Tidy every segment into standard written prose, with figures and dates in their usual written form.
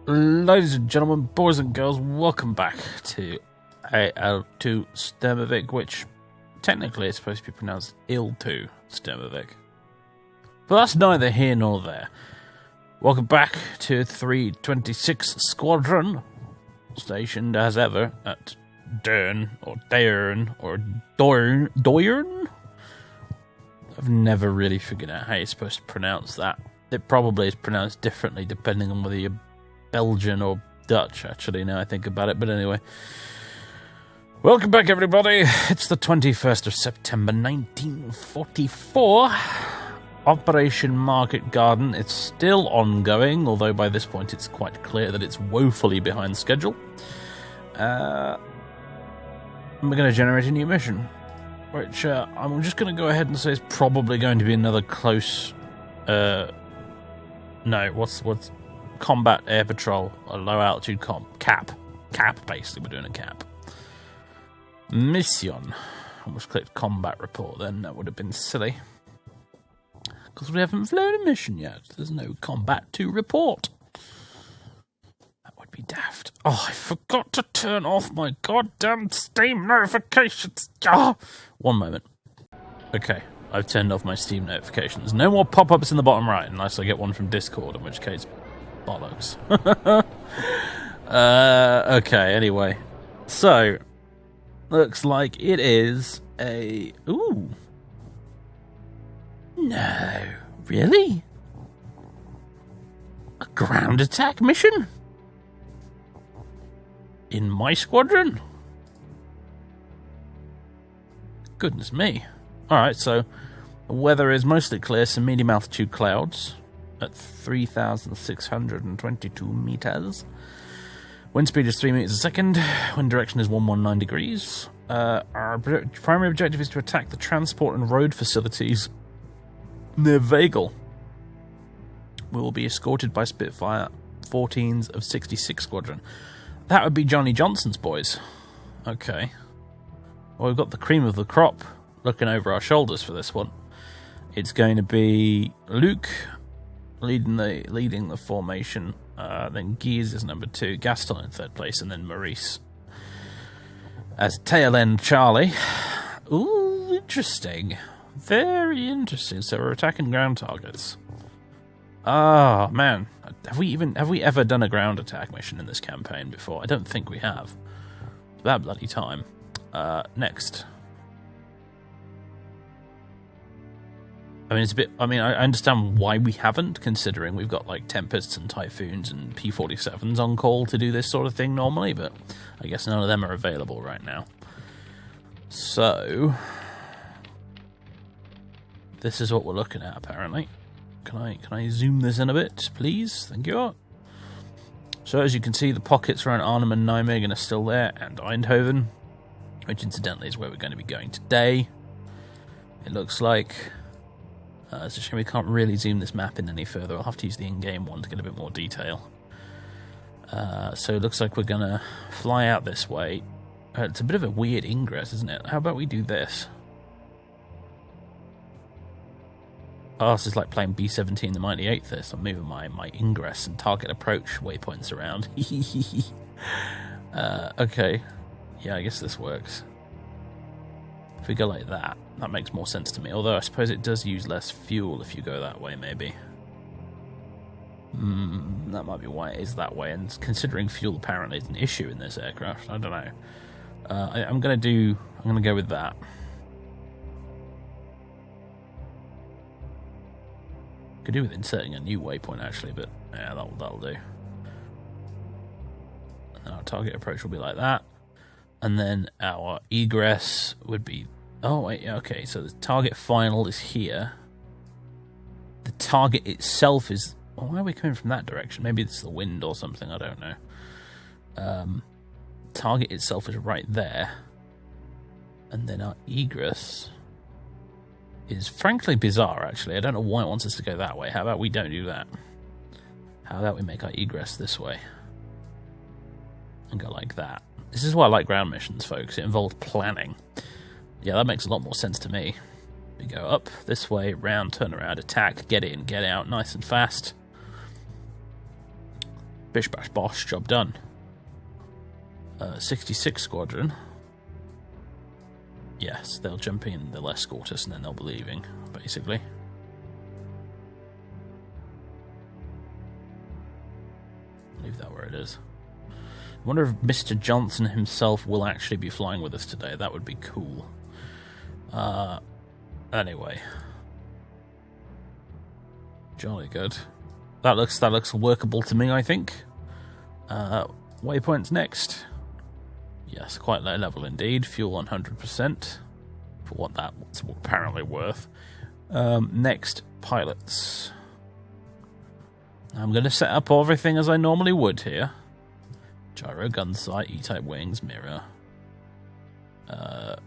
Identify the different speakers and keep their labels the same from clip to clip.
Speaker 1: Ladies and gentlemen, boys and girls, welcome back to IL-2 Great, which technically is supposed to be pronounced IL-2 Great. But that's neither here nor there. Welcome back to 326 Squadron, stationed as ever at Doirn. I've never really figured out how you're supposed to pronounce that. It probably is pronounced differently depending on whether you're Belgian or Dutch, actually, now I think about it. But anyway, welcome back, everybody. It's the 21st of September, 1944. Operation Market Garden. It's still ongoing, although by this point it's quite clear that it's woefully behind schedule. We're going to generate a new mission, which I'm just going to go ahead and say is probably going to be another close... what's combat air patrol, a low altitude cap, basically. We're doing a cap mission. Almost clicked combat report then. That would have been silly because we haven't flown a mission yet. There's no combat to report. That would be daft. Oh, I forgot to turn off my goddamn Steam notifications. One moment. Okay, I've turned off my Steam notifications. No more pop-ups in the bottom right unless I get one from Discord, in which case bollocks. Okay, anyway. So, looks like it is a... Ooh. No. Really? A ground attack mission? In my squadron? Goodness me. Alright, so the weather is mostly clear, some medium altitude clouds at 3,622 meters. Wind speed is 3 meters a second. Wind direction is 119 degrees. Our primary objective is to attack the transport and road facilities near Vagel. We will be escorted by Spitfire 14s of 66 Squadron. That would be Johnny Johnson's boys. Okay. Well, we've got the cream of the crop looking over our shoulders for this one. It's going to be Luke leading the formation, then Gies is number 2, Gaston in 3rd place, and then Maurice as tail end Charlie. Ooh, interesting. Very interesting. So we're attacking ground targets. Ah, man. Have we ever done a ground attack mission in this campaign before? I don't think we have. It's about bloody time. Next. I mean, it's a bit... I mean, I understand why we haven't, considering we've got, like, Tempests and Typhoons and P-47s on call to do this sort of thing normally, but I guess none of them are available right now. So... this is what we're looking at, apparently. Can I zoom this in a bit, please? Thank you. So, as you can see, the pockets around Arnhem and Nijmegen are still there, and Eindhoven, which, incidentally, is where we're going to be going today. It looks like... it's a shame we can't really zoom this map in any further. I'll have to use the in-game one to get a bit more detail. So it looks like we're going to fly out this way. It's a bit of a weird ingress, isn't it? How about we do this? Oh, this is like playing B-17 the Mighty Eighth. This. I'm moving my ingress and target approach waypoints around. Okay. Yeah, I guess this works. If we go like that, that makes more sense to me. Although I suppose it does use less fuel if you go that way, maybe. That might be why it is that way. And considering fuel apparently is an issue in this aircraft, I don't know. I'm gonna go with that. Could do with inserting a new waypoint actually, but yeah, that'll do. And then our target approach will be like that. And then our egress would be... Oh, wait, okay, so the target final is here. The target itself is... Well, why are we coming from that direction? Maybe it's the wind or something, I don't know. Target itself is right there. And then our egress is frankly bizarre, actually. I don't know why it wants us to go that way. How about we don't do that? How about we make our egress this way? And go like that. This is why I like ground missions, folks. It involves planning. Yeah, that makes a lot more sense to me. We go up this way, round, turn around, attack, get in, get out, nice and fast. Bish bash bosh, job done. 66 Squadron. Yes, they'll jump in, they'll escort us, and then they'll be leaving, basically. Leave that where it is. I wonder if Mr. Johnson himself will actually be flying with us today. That would be cool. Anyway. Jolly good. That looks workable to me, I think. Waypoints next. Yes, quite low level indeed. Fuel 100% for what that's apparently worth. Next, pilots. I'm going to set up everything as I normally would here. Gyro, gun sight, E-type wings, mirror.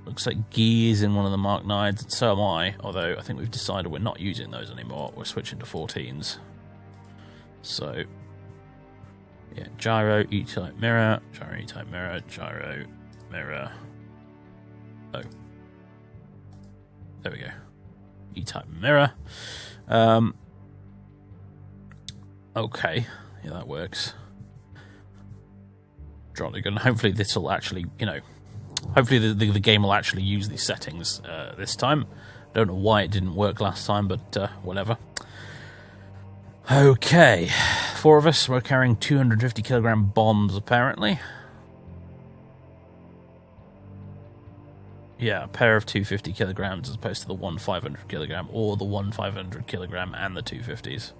Speaker 1: Looks like Guy is in one of the Mark 9s, and so am I, although I think we've decided we're not using those anymore. We're switching to 14s. So, yeah, gyro, E-type mirror, gyro, E-type mirror, gyro, mirror. Oh. There we go. E-type mirror. Okay. Yeah, that works. Jolly good. Hopefully this will actually, hopefully the game will actually use these settings this time. Don't know why it didn't work last time, but whatever. Okay. 4 of us. We're carrying 250 kilogram bombs, apparently. Yeah, a pair of 250 kilograms as opposed to the one 500 kilogram, or the one 500 kilogram and the 250s.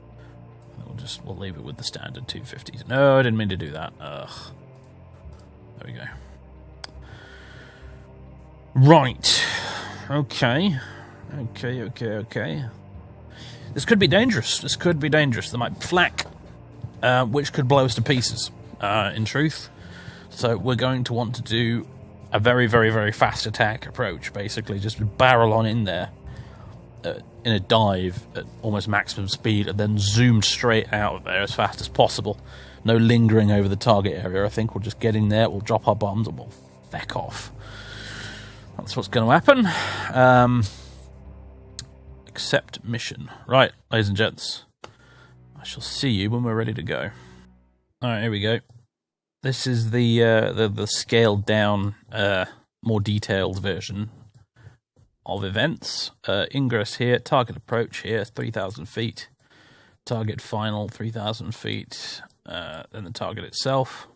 Speaker 1: We'll leave it with the standard 250s. No, I didn't mean to do that. Ugh. There we go. Right. Okay. Okay. This could be dangerous. There might be flak, which could blow us to pieces, in truth. So we're going to want to do a very, very, very fast attack approach, basically. Just barrel on in there in a dive at almost maximum speed and then zoom straight out of there as fast as possible. No lingering over the target area, I think. We'll just get in there, we'll drop our bombs, and we'll feck off. That's what's going to happen. Accept mission. Right, ladies and gents. I shall see you when we're ready to go. Alright, here we go. This is the scaled down, more detailed version of events. Ingress here, target approach here, 3,000 feet. Target final, 3,000 feet. Then the target itself.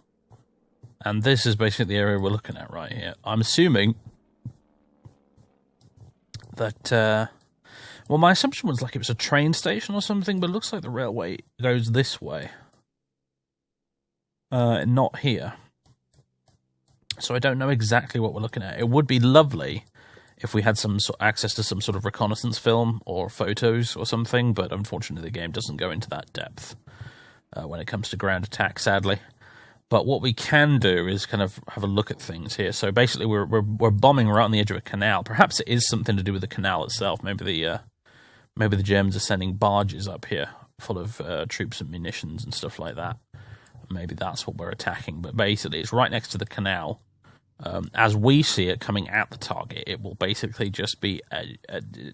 Speaker 1: And this is basically the area we're looking at right here. I'm assuming that, well, my assumption was like it was a train station or something, but it looks like the railway goes this way. Not here. So I don't know exactly what we're looking at. It would be lovely if we had some access to some sort of reconnaissance film or photos or something, but unfortunately the game doesn't go into that depth when it comes to ground attack, sadly. But what we can do is kind of have a look at things here. So basically we're bombing right on the edge of a canal. Perhaps it is something to do with the canal itself. Maybe the Germans are sending barges up here full of troops and munitions and stuff like that. Maybe that's what we're attacking. But basically it's right next to the canal. As we see it coming at the target, it will basically just be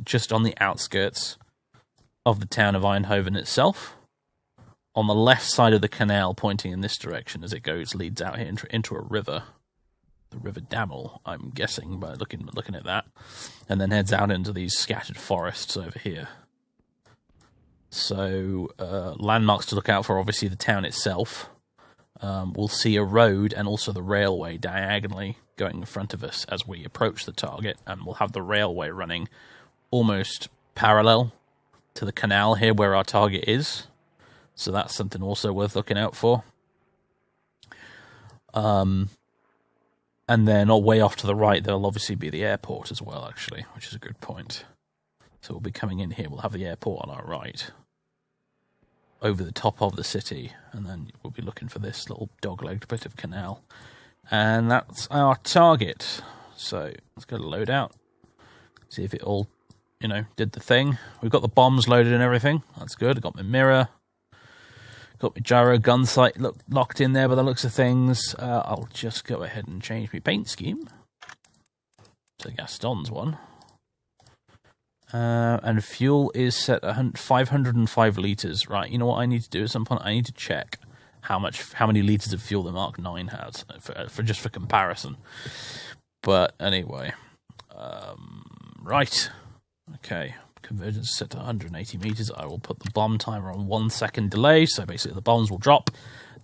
Speaker 1: just on the outskirts of the town of Eindhoven itself, on the left side of the canal, pointing in this direction as it leads out here into a river, the River Damel, I'm guessing by looking at that, and then heads out into these scattered forests over here. So landmarks to look out for, obviously the town itself. We'll see a road and also the railway diagonally going in front of us as we approach the target, and we'll have the railway running almost parallel to the canal here where our target is. So that's something also worth looking out for. And then way off to the right, there'll obviously be the airport as well, actually, which is a good point. So we'll be coming in here, we'll have the airport on our right, over the top of the city, and then we'll be looking for this little dog-legged bit of canal. And that's our target. So let's go to loadout. See if it all, did the thing. We've got the bombs loaded and everything. That's good. I've got my mirror. Got my gyro gun sight locked in there by the looks of things. I'll just go ahead and change my paint scheme to Gaston's one. And fuel is set at 505 litres. Right, you know what I need to do at some point? I need to check how many liters of fuel the Mark 9 has for comparison. But anyway, right, okay. Convergence is set to 180 meters. I will put the bomb timer on 1 second delay. So basically, the bombs will drop,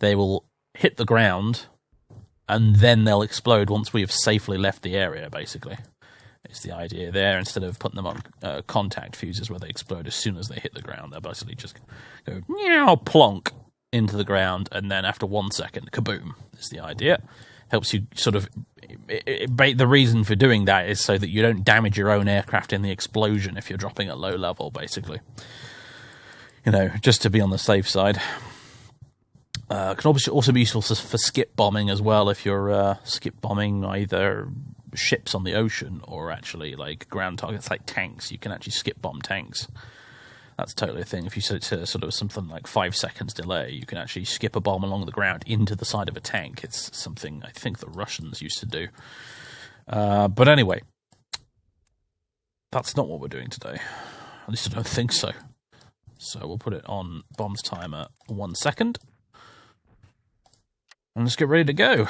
Speaker 1: they will hit the ground, and then they'll explode once we have safely left the area. Basically, it's the idea there. Instead of putting them on contact fuses where they explode as soon as they hit the ground, they'll basically just go meow plonk into the ground, and then after 1 second, kaboom. Is the idea. Helps you sort of. The reason for doing that is so that you don't damage your own aircraft in the explosion if you're dropping at low level, basically. You know, just to be on the safe side. Can also be useful for skip bombing as well, if you're skip bombing either ships on the ocean or actually like ground targets like tanks. You can actually skip bomb tanks. That's totally a thing. If you set it to sort of something like 5 seconds delay, you can actually skip a bomb along the ground into the side of a tank. It's something I think the Russians used to do. But anyway, that's not what we're doing today. At least I don't think so. So we'll put it on bombs timer 1 second. And let's get ready to go.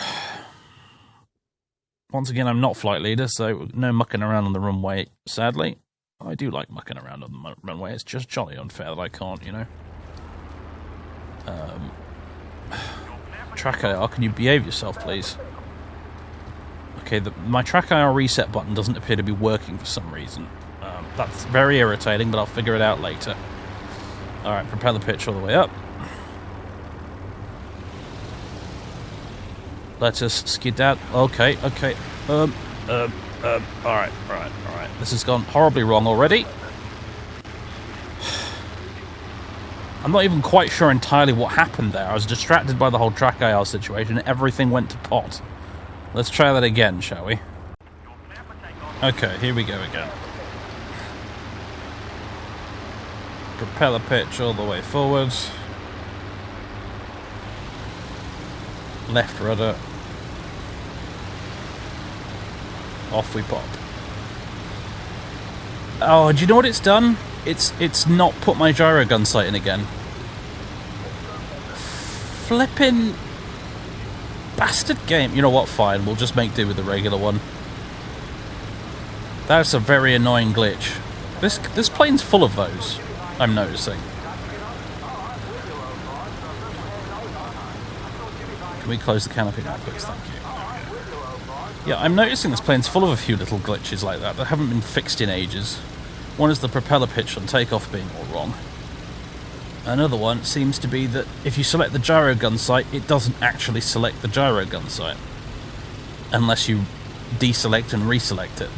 Speaker 1: Once again, I'm not flight leader, so no mucking around on the runway, sadly. I do like mucking around on the runway. It's just jolly unfair that I can't, you know. TrackIR, can you behave yourself, please? Okay, my TrackIR reset button doesn't appear to be working for some reason. That's very irritating, but I'll figure it out later. Alright, propeller pitch all the way up. Let us skid out. Okay. Alright. This has gone horribly wrong already. I'm not even quite sure entirely what happened there. I was distracted by the whole TrackIR situation. Everything went to pot. Let's try that again, shall we? Okay, here we go again. Propeller pitch all the way forwards. Left rudder. Off we pop. Oh, do you know what it's done? It's not put my gyro gun sight in again. Flippin' bastard game. You know what, fine, we'll just make do with the regular one. That's a very annoying glitch. This plane's full of those, I'm noticing. Can we close the canopy now, please? Thank you. Yeah, I'm noticing this plane's full of a few little glitches like that haven't been fixed in ages. One is the propeller pitch on takeoff being all wrong. Another one seems to be that if you select the gyro gun sight, it doesn't actually select the gyro gun sight. Unless you deselect and reselect it.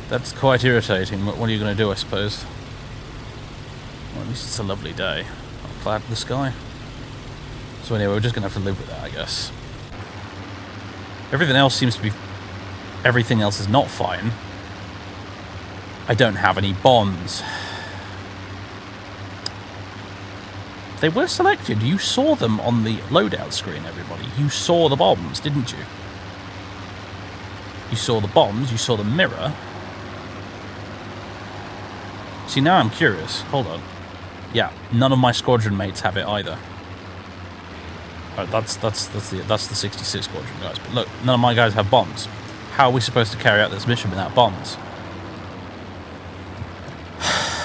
Speaker 1: That's quite irritating. What are you going to do, I suppose? Well, at least it's a lovely day. A cloud in the sky. So anyway, we're just going to have to live with that, I guess. Everything else seems to be... Everything else is not fine. I don't have any bombs. They were selected. You saw them on the loadout screen, everybody. You saw the bombs, didn't you? You saw the bombs, you saw the mirror. See, now I'm curious. Hold on. Yeah, none of my squadron mates have it either. Right, that's the 66 squadron guys. But look, none of my guys have bombs. How are we supposed to carry out this mission without bombs?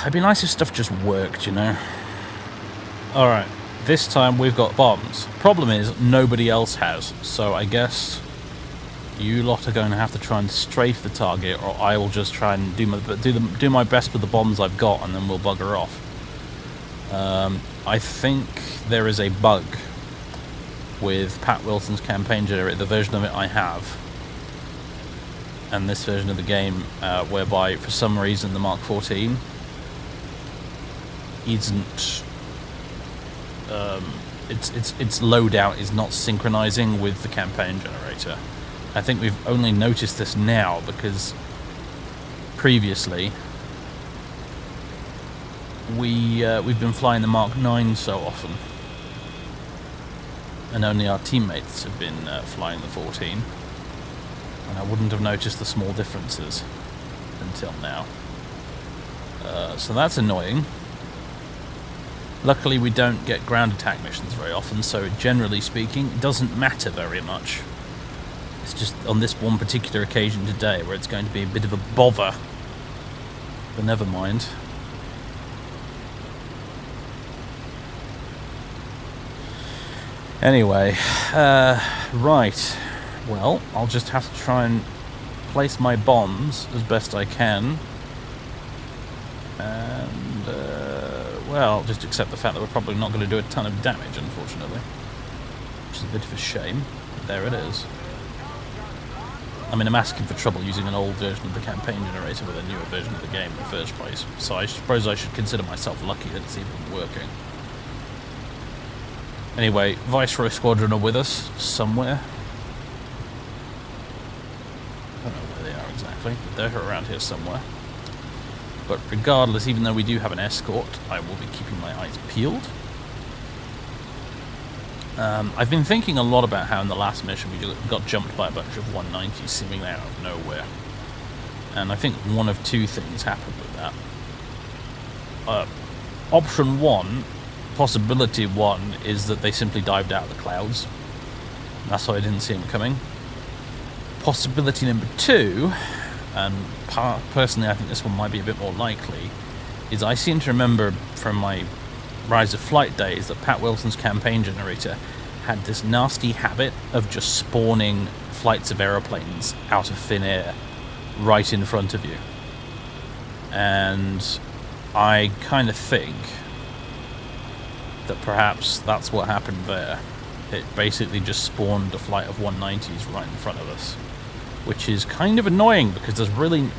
Speaker 1: It'd be nice if stuff just worked, you know. Alright, this time we've got bombs. Problem is, nobody else has. So I guess you lot are going to have to try and strafe the target, or I will just try and do my best with the bombs I've got, and then we'll bugger off. I think there is a bug with Pat Wilson's campaign generator, the version of it I have, and this version of the game, whereby for some reason the Mark 14 isn't its loadout is not synchronizing with the campaign generator. I think we've only noticed this now because previously we've been flying the Mark 9 so often, and only our teammates have been flying the 14, and I wouldn't have noticed the small differences until now. So that's annoying. Luckily, we don't get ground attack missions very often, so generally speaking, it doesn't matter very much. It's just on this one particular occasion today where it's going to be a bit of a bother. But never mind. Anyway, right. Well, I'll just have to try and place my bombs as best I can. And, well, just accept the fact that we're probably not going to do a ton of damage, unfortunately. Which is a bit of a shame. But there it is. I mean, I'm asking for trouble using an old version of the campaign generator with a newer version of the game in the first place. So I suppose I should consider myself lucky that it's even working. Anyway, Viceroy Squadron are with us somewhere. I don't know where they are exactly, but they're around here somewhere. But regardless, even though we do have an escort, I will be keeping my eyes peeled. I've been thinking a lot about how in the last mission we got jumped by a bunch of 190s seemingly out of nowhere. And I think one of two things happened with that. Option one, possibility one, is that they simply dived out of the clouds. That's why I didn't see them coming. Possibility number two, and personally I think this one might be a bit more likely, is I seem to remember from my Rise of Flight days that Pat Wilson's campaign generator had this nasty habit of just spawning flights of aeroplanes out of thin air right in front of you. And I kind of think that perhaps that's what happened there. It basically just spawned a flight of 190s right in front of us, which is kind of annoying because there's really,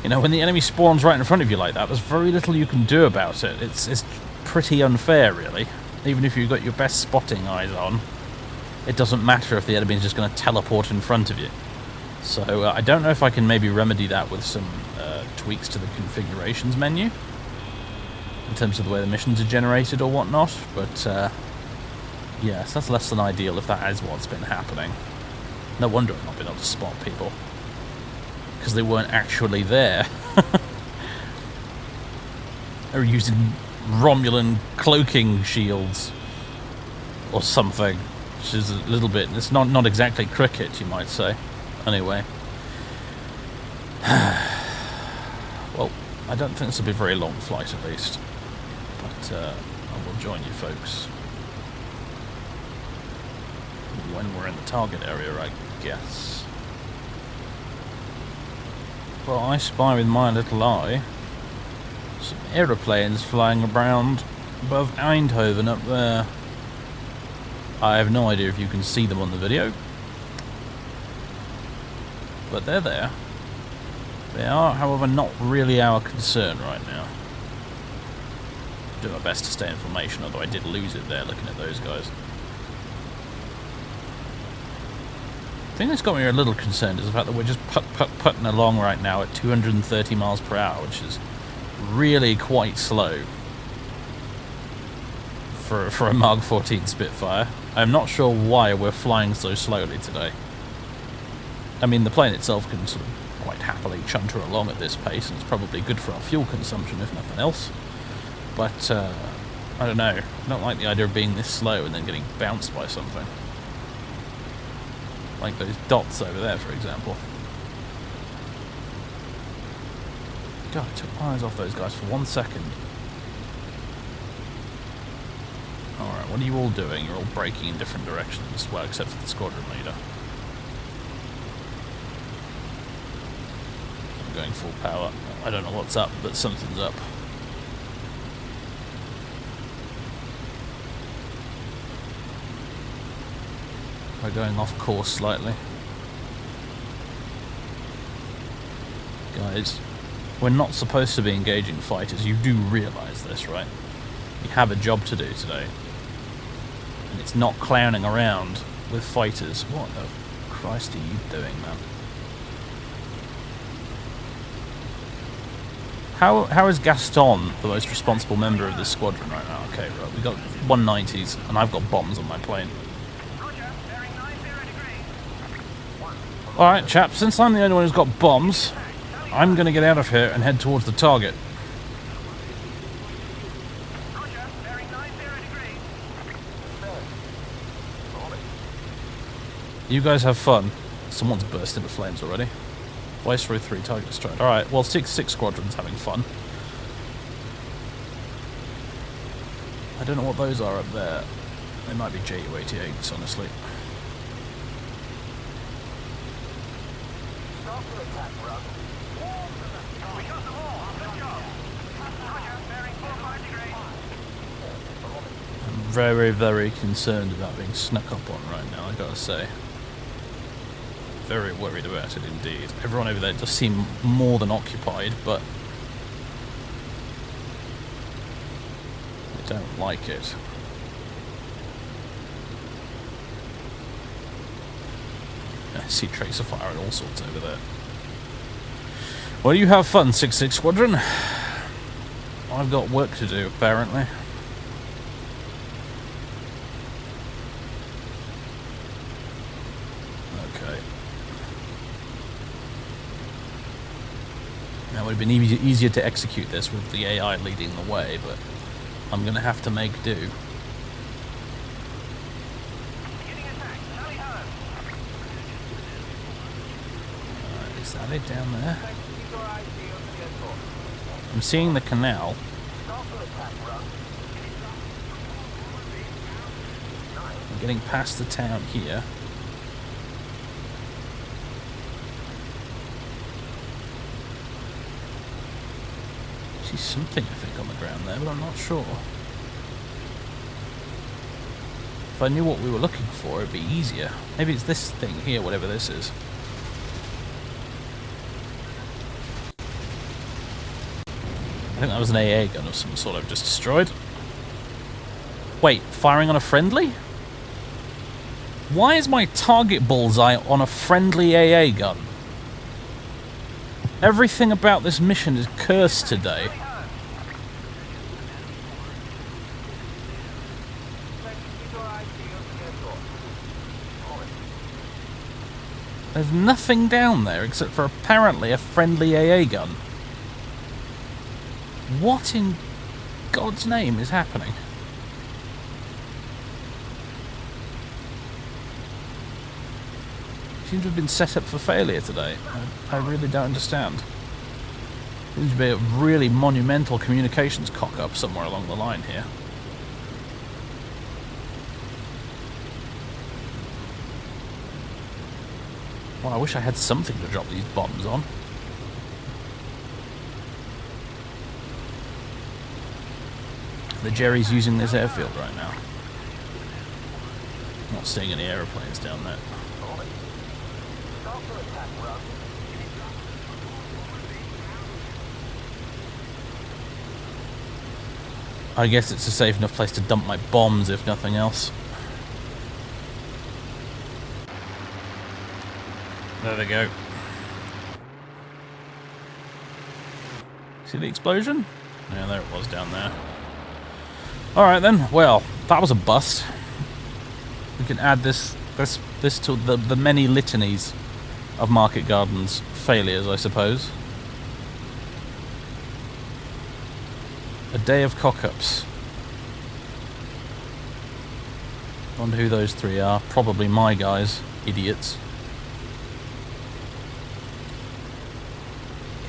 Speaker 1: you know, when the enemy spawns right in front of you like that, there's very little you can do about it. It's pretty unfair, really. Even if you've got your best spotting eyes on, it doesn't matter if the enemy is just going to teleport in front of you. So I don't know if I can maybe remedy that with some tweaks to the configurations menu in terms of the way the missions are generated or whatnot, but yes, that's less than ideal if that is what's been happening. No wonder I've not been able to spot people, because they weren't actually there. They're using Romulan cloaking shields or something, which is a little bit, it's not exactly cricket, you might say. Anyway, well, I don't think this will be a very long flight at least, but I will join you folks when we're in the target area, I guess. Well, I spy with my little eye some aeroplanes flying around above Eindhoven up there. I have no idea if you can see them on the video, but they're there. They are, however, not really our concern right now. Do my best to stay in formation, although I did lose it there looking at those guys. The thing that's got me a little concerned is the fact that we're just putting along right now at 230 miles per hour, which is really quite slow for a Mark 14 Spitfire. I'm not sure why we're flying so slowly today. I mean, the plane itself can sort of quite happily chunter along at this pace, and it's probably good for our fuel consumption if nothing else. But I don't know, I don't like the idea of being this slow and then getting bounced by something. Like those dots over there, for example. God, I took my eyes off those guys for 1 second. Alright, what are you all doing? You're all braking in different directions. Well, except for the squadron leader. I'm going full power. I don't know what's up, but something's up. We're going off course slightly. Guys, we're not supposed to be engaging fighters. You do realise this, right? You have a job to do today. And it's not clowning around with fighters. What the Christ are you doing, man? How is Gaston the most responsible member of this squadron right now? Okay, right, we got 190s, and I've got bombs on my plane. Alright, chaps, since I'm the only one who's got bombs, I'm going to get out of here and head towards the target. You guys have fun. Someone's burst into flames already. Viceroy 3, target destroyed. Alright, well, 6 squadrons having fun. I don't know what those are up there. They might be JU-88s, honestly. I'm very, very concerned about being snuck up on right now, I gotta say. Very worried about it indeed. Everyone over there does seem more than occupied, but I don't like it. I see tracer fire and all sorts over there. Well, you have fun, 6-6 Squadron. I've got work to do, apparently. Okay. Now, it would have been easier to execute this with the AI leading the way, but I'm going to have to make do. Is that it down there? I'm seeing the canal. I'm getting past the town here. I see something, I think, on the ground there, but I'm not sure. If I knew what we were looking for, it'd be easier. Maybe it's this thing here, whatever this is. I think that was an AA gun of some sort I've just destroyed. Wait, firing on a friendly? Why is my target bullseye on a friendly AA gun? Everything about this mission is cursed today. There's nothing down there except for apparently a friendly AA gun. What in God's name is happening? Seems to have been set up for failure today. I really don't understand. Seems to be a really monumental communications cock-up somewhere along the line here. Well, I wish I had something to drop these bombs on. The Jerry's using this airfield right now. Not seeing any aeroplanes down there. I guess it's a safe enough place to dump my bombs, if nothing else. There they go. See the explosion? Yeah, there it was down there. Alright then, well, that was a bust. We can add this to the many litanies of Market Garden's failures, I suppose. A day of cock-ups. Wonder who those three are. Probably my guys. Idiots.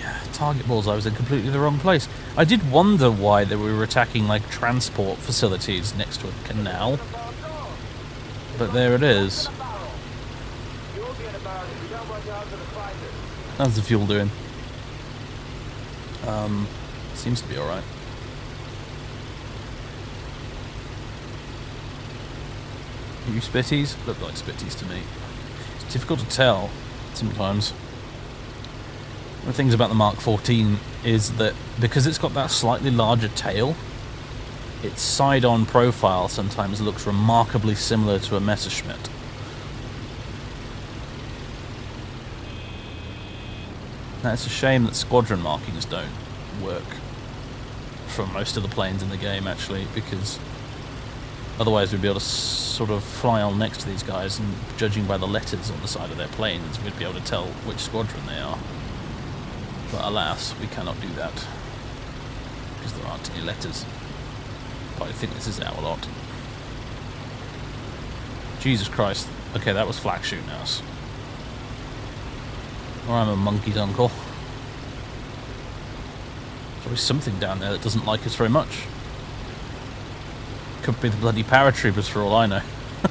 Speaker 1: Yeah, target bullseye was in completely the wrong place. I did wonder why they were attacking, like, transport facilities next to a canal. But there it is. How's the fuel doing? Seems to be alright. You spitties? Look like spitties to me. It's difficult to tell sometimes. One of the things about the Mark 14 is that because it's got that slightly larger tail, its side-on profile sometimes looks remarkably similar to a Messerschmitt. Now, it's a shame that squadron markings don't work for most of the planes in the game, actually, because otherwise we'd be able to sort of fly on next to these guys and, judging by the letters on the side of their planes, we'd be able to tell which squadron they are. But alas, we cannot do that, because there aren't any letters. But I think this is our lot. Jesus Christ, Okay, that was flak shooting us. Or I'm a monkey's uncle. There's always something down there that doesn't like us very much. Could be the bloody paratroopers for all I know.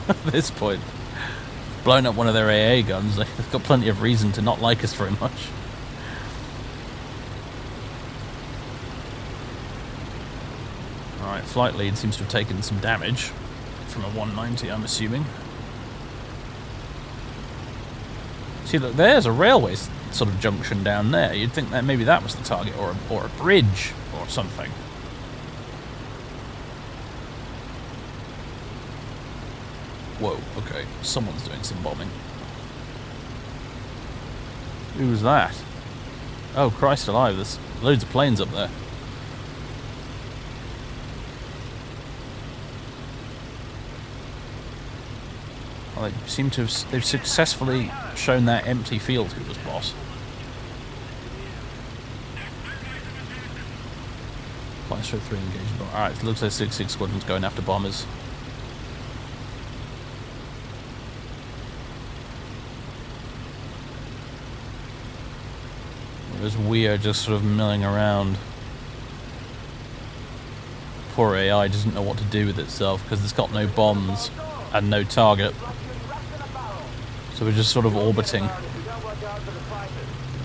Speaker 1: At this point. Blown up one of their AA guns, they've got plenty of reason to not like us very much. Alright, flight lead seems to have taken some damage from a 190, I'm assuming. See, look, there's a railway sort of junction down there. You'd think that maybe that was the target, or a bridge, or something. Whoa, okay, someone's doing some bombing. Who's that? Oh, Christ alive, there's loads of planes up there. Well, they seem to have, they've successfully shown that empty field who was boss. Flight stroke 3 engaged. Alright, it looks like 6-6 squadron's going after bombers. Whereas we are just sort of milling around. Poor AI doesn't know what to do with itself because it's got no bombs and no target. So we're just sort of orbiting.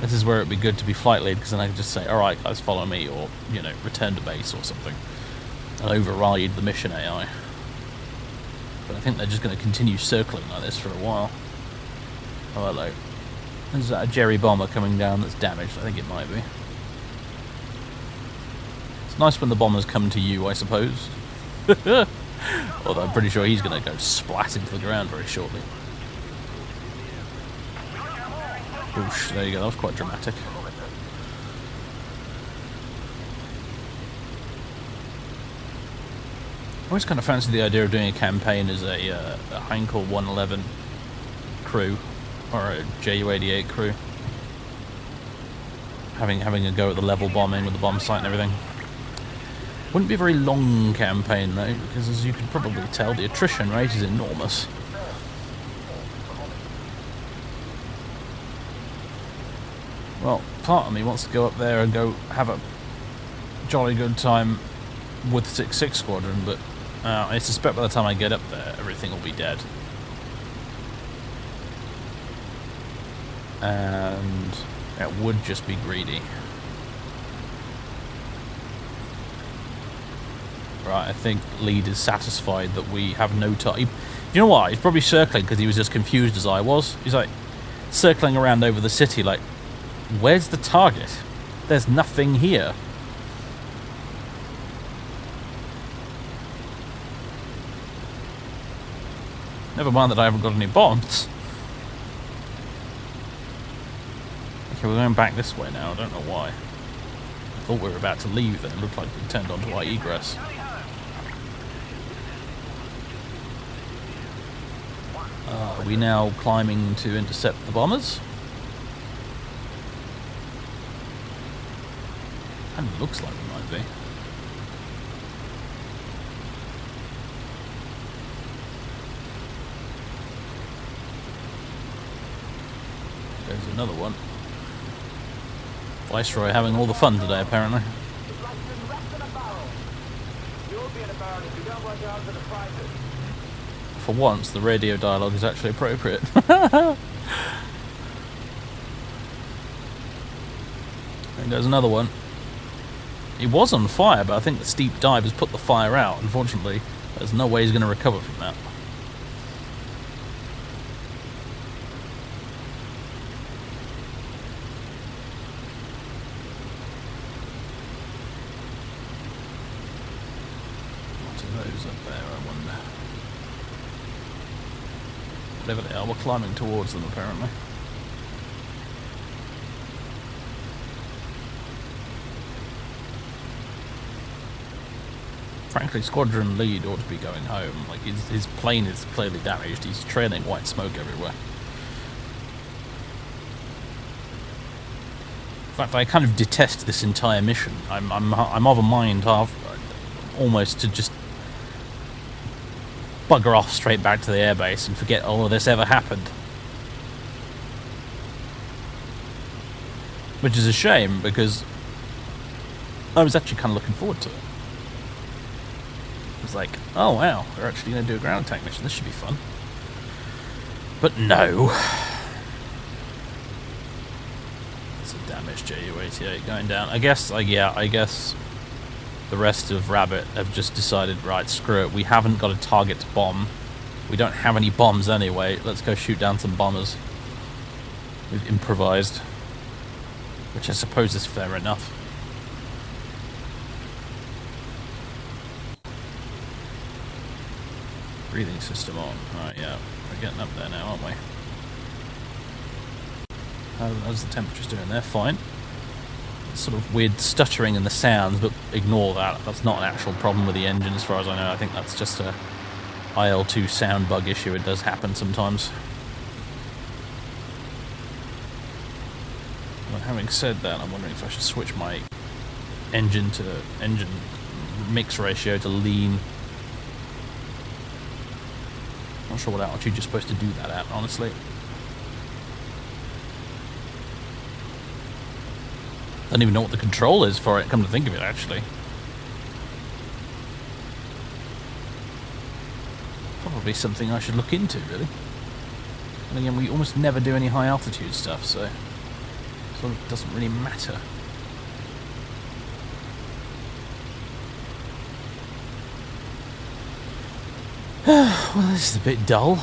Speaker 1: This is where it'd be good to be flight lead, because then I can just say, alright guys, follow me, or, you know, return to base or something. And override the mission AI. But I think they're just going to continue circling like this for a while. Oh, hello. Is that a Jerry bomber coming down that's damaged? I think it might be. It's nice when the bombers come to you, I suppose. Although I'm pretty sure he's going to go splat into the ground very shortly. Oosh, there you go, that was quite dramatic. I always kind of fancied the idea of doing a campaign as a Heinkel 111 crew, or a JU-88 crew. Having a go at the level bombing with the bomb sight and everything. Wouldn't be a very long campaign though, because as you can probably tell, the attrition rate is enormous. Well, part of me wants to go up there and go have a jolly good time with 6-6 Squadron, but I suspect by the time I get up there, everything will be dead. And it would just be greedy. Right, I think Lead is satisfied that we have no time. You know what? He's probably circling because he was as confused as I was. He's like circling around over the city like, where's the target? There's nothing here. Never mind that I haven't got any bombs. Okay, we're going back this way now. I don't know why. I thought we were about to leave and it looked like we turned onto our egress. Are we now climbing to intercept the bombers? Kind of looks like we might be. There's another one. Viceroy having all the fun today, apparently. For once, the radio dialogue is actually appropriate. And there's another one. He was on fire, but I think the steep dive has put the fire out. Unfortunately, there's no way he's going to recover from that. What are those up there, I wonder? Whatever they are, we're climbing towards them, apparently. Frankly, Squadron Lead ought to be going home. Like, his plane is clearly damaged. He's trailing white smoke everywhere. In fact, I kind of detest this entire mission. I'm of a mind half almost to just bugger off straight back to the airbase and forget all of this ever happened. Which is a shame, because I was actually kind of looking forward to it. It was like, oh wow, we're actually going to do a ground attack mission, this should be fun. But no. It's a damaged Ju-88 going down. I guess the rest of Rabbit have just decided, right, screw it, we haven't got a target to bomb. We don't have any bombs anyway, let's go shoot down some bombers. We've improvised. Which I suppose is fair enough. Breathing system on. Right, yeah. We're getting up there now, aren't we? How's the temperatures doing? They're fine. Sort of weird stuttering in the sounds, but ignore that. That's not an actual problem with the engine as far as I know. I think that's just a IL-2 sound bug issue. It does happen sometimes. Well, having said that, I'm wondering if I should switch my engine mix ratio to lean. Not sure what altitude you're supposed to do that at, honestly. Don't even know what the control is for it, come to think of it, actually. Probably something I should look into, really. And again, we almost never do any high altitude stuff, so sort of doesn't really matter. Well, this is a bit dull.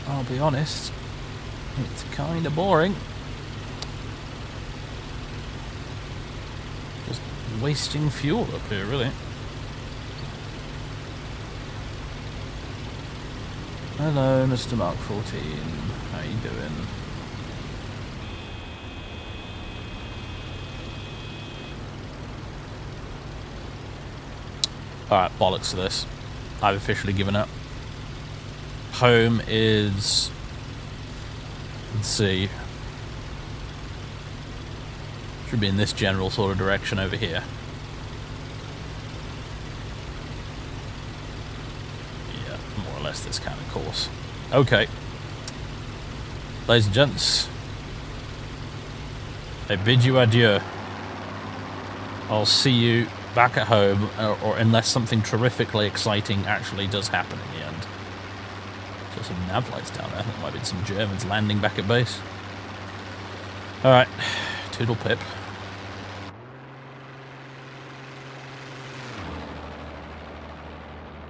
Speaker 1: I'll be honest. It's kind of boring. Just wasting fuel up here, really. Hello, Mr. Mark 14. How you doing? Alright, bollocks to this. I've officially given up. Home is... let's see. Should be in this general sort of direction over here. Yeah, more or less this kind of course. Okay. Ladies and gents, I bid you adieu. I'll see you back at home, or unless something terrifically exciting actually does happen in the end. There's some nav lights down there. There might be some Germans landing back at base. Alright, toodle pip.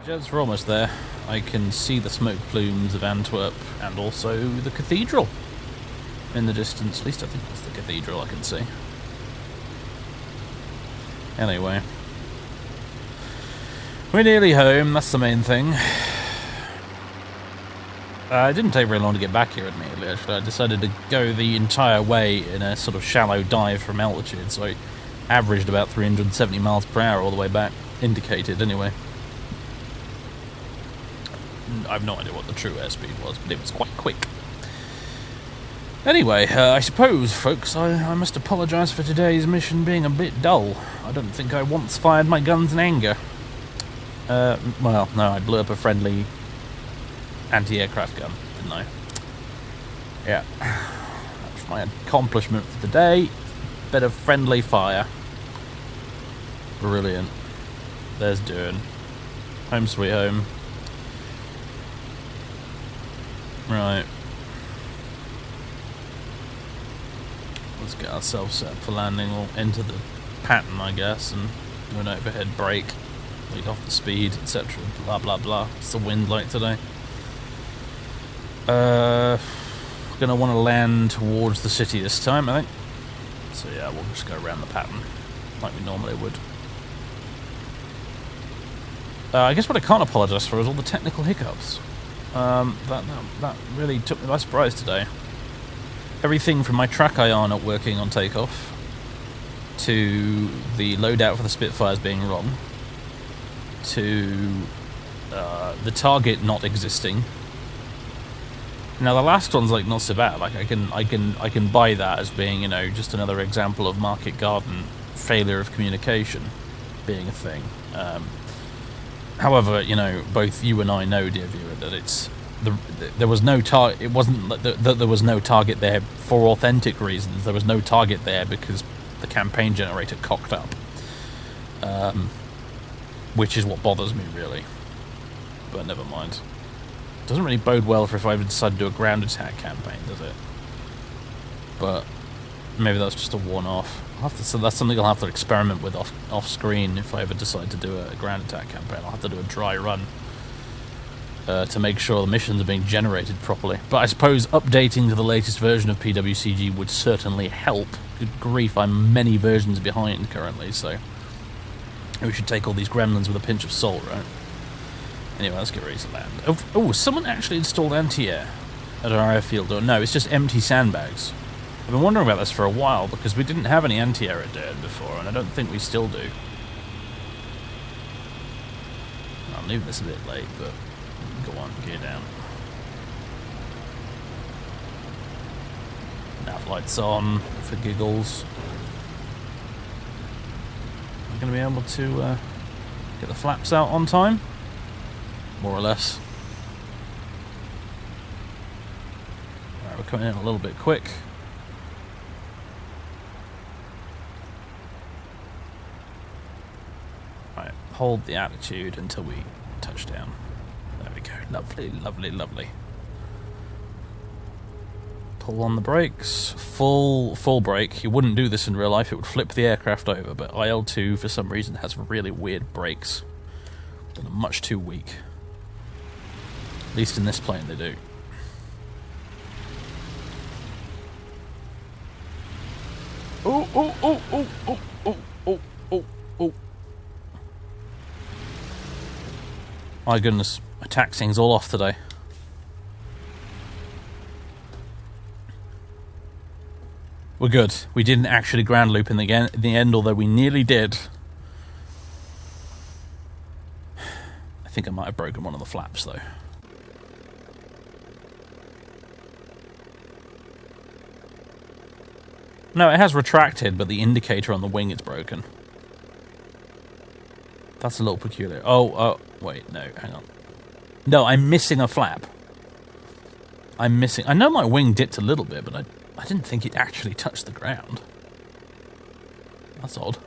Speaker 1: Gents, we're almost there. I can see the smoke plumes of Antwerp and also the cathedral in the distance. At least I think that's the cathedral I can see. Anyway, we're nearly home, that's the main thing. It didn't take very long to get back here, admittedly, actually. I decided to go the entire way in a sort of shallow dive from altitude, so I averaged about 370 miles per hour all the way back, indicated anyway. I have no idea what the true airspeed was, but it was quite quick. Anyway, I suppose, folks, I must apologise for today's mission being a bit dull. I don't think I once fired my guns in anger. Well, no, I blew up a friendly anti-aircraft gun, didn't I? Yeah. That's my accomplishment for the day. Bit of friendly fire. Brilliant. There's doing. Home sweet home. Right. Let's get ourselves set up for landing. We'll enter the pattern, I guess, and do an overhead brake, lead off the speed, etc. Blah blah blah. It's the wind like today. We're gonna want to land towards the city this time, I think. So yeah, we'll just go around the pattern like we normally would. I guess what I can't apologise for is all the technical hiccups. That really took me by surprise today. Everything from my TrackIR not working on takeoff, to the loadout for the Spitfires being wrong, to the target not existing. Now the last one's like not so bad. Like I can buy that as being, you know, just another example of market garden failure of communication being a thing. However, you know, both you and I know, dear viewer, that there was no target. It wasn't that there was no target there for authentic reasons. There was no target there because the campaign generator cocked up, which is what bothers me really. But never mind. Doesn't really bode well for if I ever decide to do a ground attack campaign, does it? But maybe that's just a one-off. So that's something I'll have to experiment with off screen if I ever decide to do a ground attack campaign. I'll have to do a dry run to make sure the missions are being generated properly. But I suppose updating to the latest version of PWCG would certainly help. Good grief, I'm many versions behind currently, so we should take all these gremlins with a pinch of salt, right? Anyway, let's get ready to land. Oh, someone actually installed anti-air at our airfield. Or no, it's just empty sandbags. I've been wondering about this for a while because we didn't have any anti-air at Dared before, and I don't think we still do. I'm leaving this a bit late, but go on, gear down. Nav lights on for giggles. Am I going to be able to get the flaps out on time? More or less. Alright, we're coming in a little bit quick. Right, hold the attitude until we touch down. There we go. Lovely, lovely, lovely. Pull on the brakes. Full brake. You wouldn't do this in real life, it would flip the aircraft over, but IL-2 for some reason has really weird brakes. They're much too weak. At least in this plane they do. Oh, oh, oh, oh, oh, oh, oh, oh, oh. My goodness, my taxiing's all off today. We're good. We didn't actually ground loop in the end, although we nearly did. I think I might have broken one of the flaps though. No, it has retracted, but the indicator on the wing is broken. That's a little peculiar. Oh, wait, no, hang on. No, I'm missing a flap. I know my wing dipped a little bit, but I didn't think it actually touched the ground. That's odd.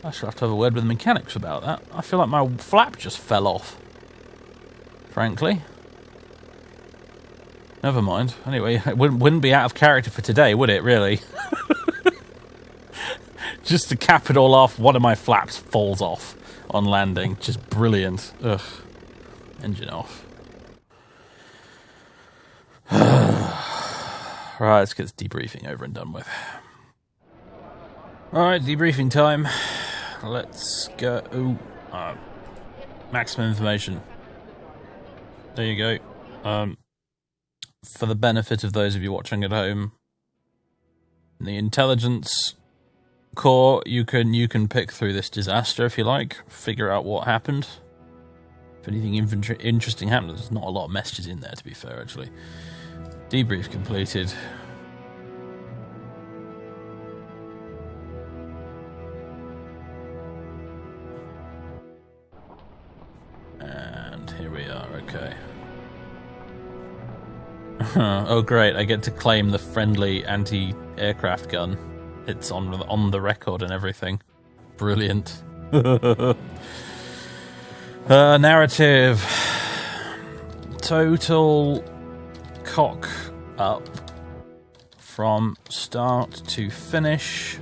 Speaker 1: I should have to have a word with the mechanics about that. I feel like my flap just fell off. Frankly. Never mind. Anyway, it wouldn't be out of character for today, would it, really? Just to cap it all off, one of my flaps falls off on landing. Just brilliant. Ugh. Engine off. Right, let's get this debriefing over and done with. Alright, debriefing time. Let's go. Ooh, maximum information. There you go. For the benefit of those of you watching at home, in the intelligence core, you can pick through this disaster if you like, figure out what happened. If anything interesting happened, there's not a lot of messages in there, to be fair, actually. Debrief completed. And here we are, okay. Oh great, I get to claim the friendly anti-aircraft gun. It's on the record and everything. Brilliant. Narrative. Total cock up from start to finish.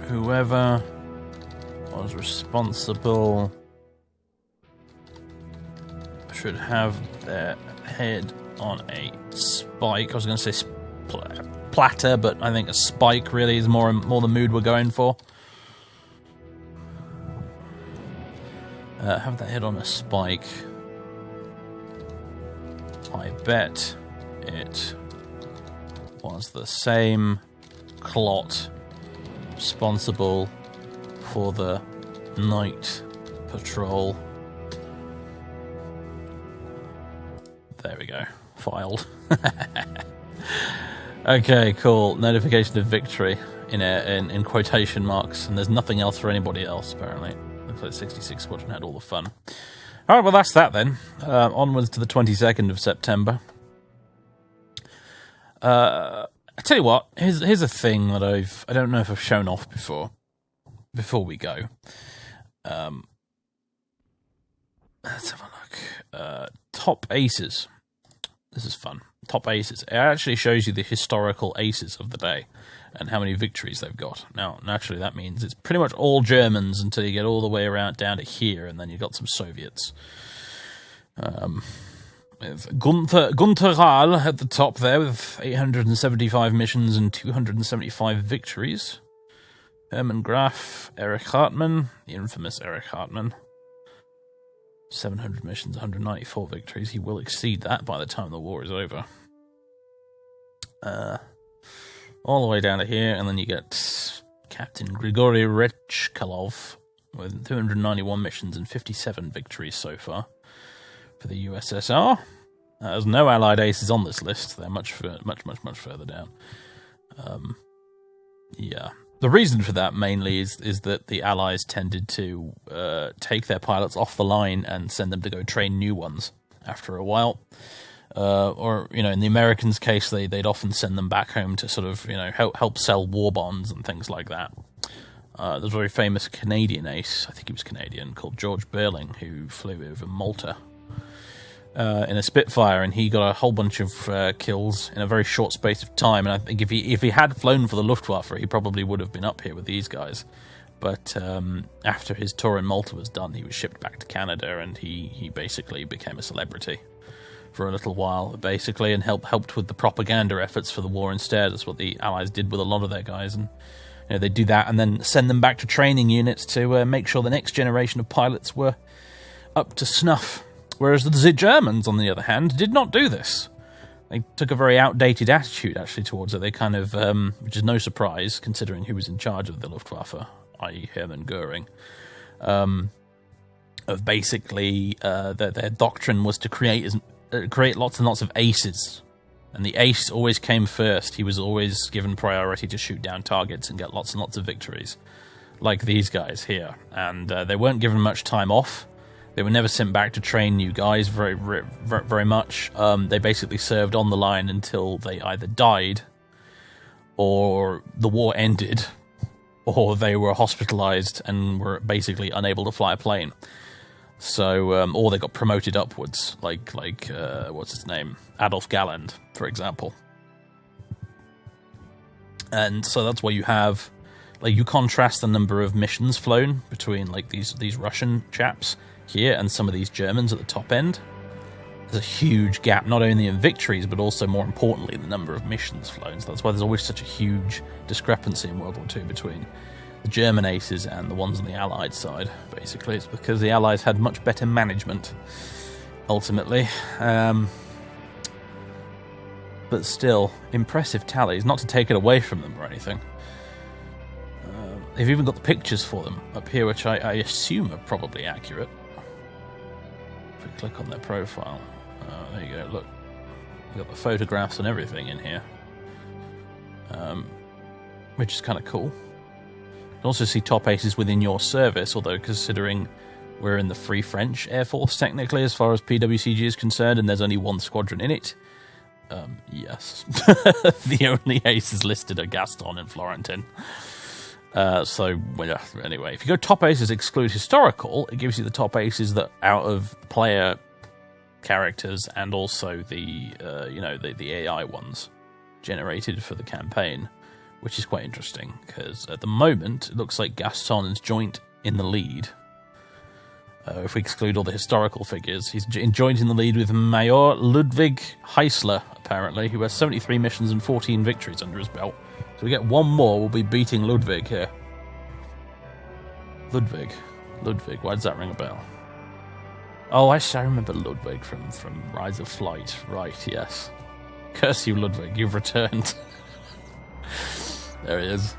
Speaker 1: Whoever was responsible should have their head on a spike. I was going to say platter, but I think a spike really is more the mood we're going for. Have that head on a spike. I bet it was the same clot responsible for the night patrol. There we go. Filed. Okay, cool. Notification of victory. in quotation marks, and there's nothing else for anybody else, apparently. Looks like 66 Squadron had all the fun. Alright, well that's that then. Onwards to the 22nd of September. I tell you what, here's a thing that I don't know if I've shown off before we go. Let's have a look. Top aces. This is fun. Top aces. It actually shows you the historical aces of the day and how many victories they've got. Now, naturally, that means it's pretty much all Germans until you get all the way around down to here, and then you've got some Soviets. With Gunther Rahl at the top there with 875 missions and 275 victories. Hermann Graf, Erich Hartmann, the infamous Erich Hartmann. 700 missions, 194 victories. He will exceed that by the time the war is over. All the way down to here, and then you get Captain Grigory Rechkalov with 291 missions and 57 victories so far for the USSR. There's no Allied aces on this list. They're much further down. Yeah. The reason for that mainly is that the Allies tended to take their pilots off the line and send them to go train new ones after a while. Or, in the Americans' case, they'd often send them back home to sort of, help sell war bonds and things like that. There's a very famous Canadian ace, I think he was Canadian, called George Burling, who flew over Malta in a Spitfire, and he got a whole bunch of kills in a very short space of time. And I think if he had flown for the Luftwaffe, he probably would have been up here with these guys. But after his tour in Malta was done, he was shipped back to Canada, and he basically became a celebrity for a little while, basically, and helped with the propaganda efforts for the war instead. That's what the Allies did with a lot of their guys, and they'd do that and then send them back to training units to make sure the next generation of pilots were up to snuff. Whereas the Germans, on the other hand, did not do this. They took a very outdated attitude, actually, towards it. They kind of, which is no surprise, considering who was in charge of the Luftwaffe, i.e. Hermann Goering, of basically their doctrine was to create lots and lots of aces. And the ace always came first. He was always given priority to shoot down targets and get lots and lots of victories, like these guys here. And they weren't given much time off. They were never sent back to train new guys very much. They basically served on the line until they either died, or the war ended, or they were hospitalized and were basically unable to fly a plane. So, or they got promoted upwards, like what's his name? Adolf Galland, for example. And so that's why you have, you contrast the number of missions flown between, these Russian chaps here and some of these Germans at the top end. There's a huge gap, not only in victories, but also, more importantly, the number of missions flown. So that's why there's always such a huge discrepancy in World War II between the German aces and the ones on the Allied side. Basically, it's because the Allies had much better management, ultimately. But still, impressive tallies, not to take it away from them or anything. They've even got the pictures for them up here, which I assume are probably accurate. If we click on their profile, there you go, look. You've got the photographs and everything in here, which is kind of cool. You can also see top aces within your service, although considering we're in the Free French Air Force, technically, as far as PWCG is concerned, and there's only one squadron in it, yes. The only aces listed are Gaston and Florentin. Anyway, if you go top aces exclude historical, it gives you the top aces that out of player characters and also the AI ones generated for the campaign, which is quite interesting because at the moment it looks like Gaston is joint in the lead. If we exclude all the historical figures, he's joint in the lead with Major Ludwig Heisler, apparently, who has 73 missions and 14 victories under his belt. So we get one more, we'll be beating Ludwig here. Ludwig, why does that ring a bell? Oh, I remember Ludwig from Rise of Flight. Right, yes. Curse you, Ludwig, you've returned. There he is.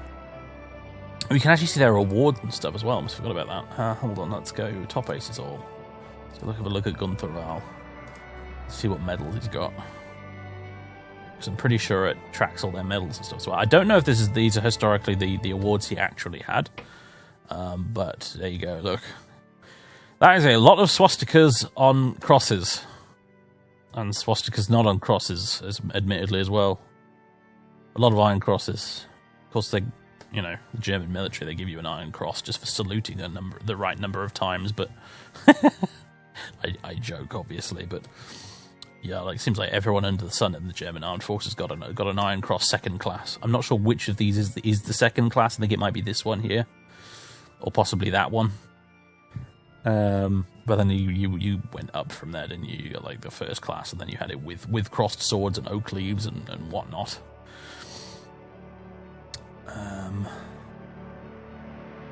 Speaker 1: We can actually see their rewards and stuff as well. I almost forgot about that. Hold on, let's go top aces all. Let's have a look at Gunther Rahl. See what medals he's got. because I'm pretty sure it tracks all their medals and stuff. So I don't know if these are historically the awards he actually had. But there you go, look. That is a lot of swastikas on crosses. And swastikas not on crosses, admittedly, as well. A lot of iron crosses. Of course, the German military, they give you an iron cross just for saluting the right number of times, but I joke, obviously, but yeah, like, it seems like everyone under the sun in the German armed forces got an iron cross second class. I'm not sure which of these is the second class. I think it might be this one here, or possibly that one. But then you went up from there, didn't you? You got like the first class, and then you had it with crossed swords and oak leaves and whatnot.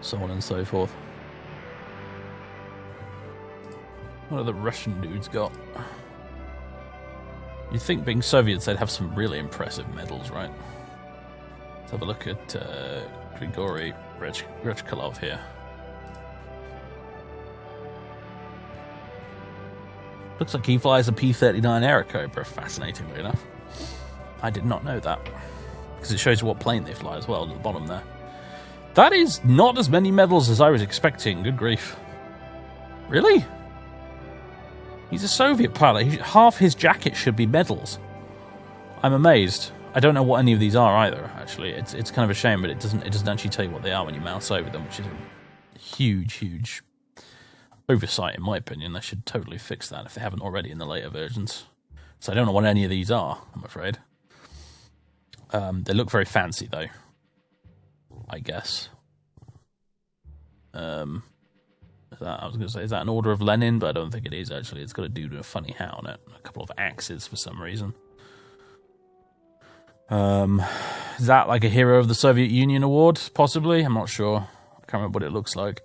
Speaker 1: So on and so forth. What have the Russian dudes got? You'd think, being Soviets, they'd have some really impressive medals, right? Let's have a look at Grigory Rechkalov here. Looks like he flies a P-39 Aerocobra, fascinatingly enough. I did not know that, because it shows you what plane they fly as well at the bottom there. That is not as many medals as I was expecting, good grief. Really? He's a Soviet pilot. Half his jacket should be medals. I'm amazed. I don't know what any of these are either, actually. It's kind of a shame, but it doesn't actually tell you what they are when you mouse over them, which is a huge oversight, in my opinion. They should totally fix that if they haven't already in the later versions. So I don't know what any of these are, I'm afraid. They look very fancy, though, I guess. I was going to say, is that an Order of Lenin? But I don't think it is, actually. It's got a dude with a funny hat on it. A couple of axes for some reason. Is that like a Hero of the Soviet Union award, possibly? I'm not sure. I can't remember what it looks like.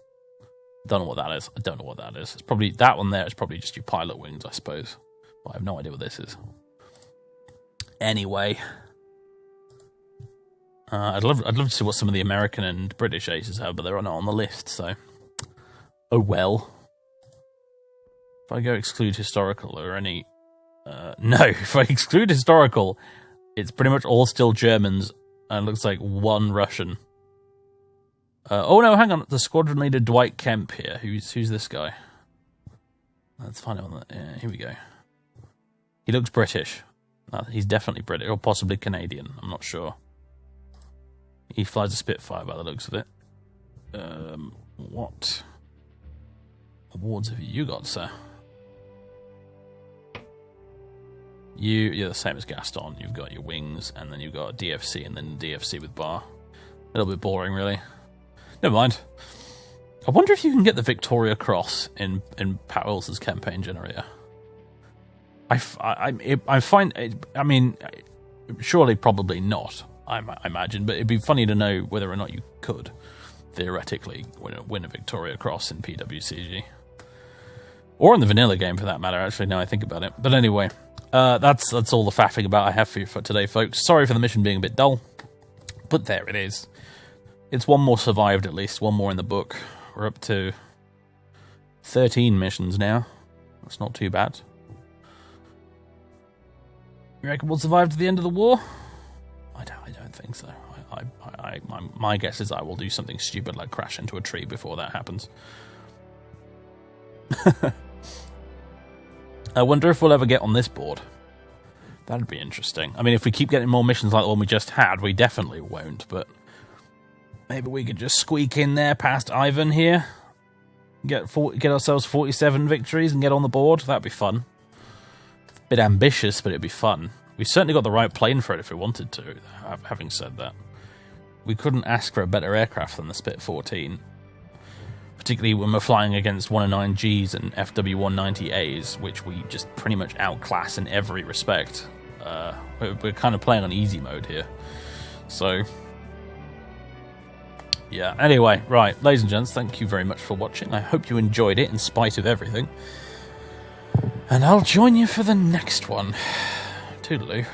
Speaker 1: Don't know what that is. I don't know what that is. It's probably that one there is probably just your pilot wings, I suppose. But I have no idea what this is. Anyway, I'd love to see what some of the American and British aces have, but they're not on the list. So, oh well. If I go exclude historical or any, no. If I exclude historical, it's pretty much all still Germans, and it looks like one Russian. Oh no, hang on. The squadron leader Dwight Kemp here. Who's this guy? Let's find out. Here we go. He looks British. He's definitely British, or possibly Canadian. I'm not sure. He flies a Spitfire by the looks of it. What awards have you got, sir? You're the same as Gaston. You've got your wings, and then you've got DFC, and then DFC with bar. A little bit boring, really. Never mind. I wonder if you can get the Victoria Cross in Powell's campaign generator. I find, I mean, surely probably not, I imagine, but it'd be funny to know whether or not you could, theoretically, win a Victoria Cross in PWCG. Or in the vanilla game, for that matter, actually, now I think about it. But anyway, that's all the faffing about I have for you for today, folks. Sorry for the mission being a bit dull, but there it is. It's one more survived, at least. One more in the book. We're up to 13 missions now. That's not too bad. You reckon we'll survive to the end of the war? I don't think so. My guess is I will do something stupid like crash into a tree before that happens. I wonder if we'll ever get on this board. That'd be interesting. I mean, if we keep getting more missions like the one we just had, we definitely won't, but maybe we could just squeak in there past Ivan here. Get ourselves 47 victories and get on the board. That'd be fun. Bit ambitious, but it'd be fun. We certainly got the right plane for it if we wanted to. Having said that, we couldn't ask for a better aircraft than the Spit 14, particularly when we're flying against 109Gs and FW190As, which we just pretty much outclass in every respect. We're kind of playing on easy mode here, so yeah. Anyway, right, ladies and gents, thank you very much for watching. I hope you enjoyed it in spite of everything. And I'll join you for the next one. Toodaloo.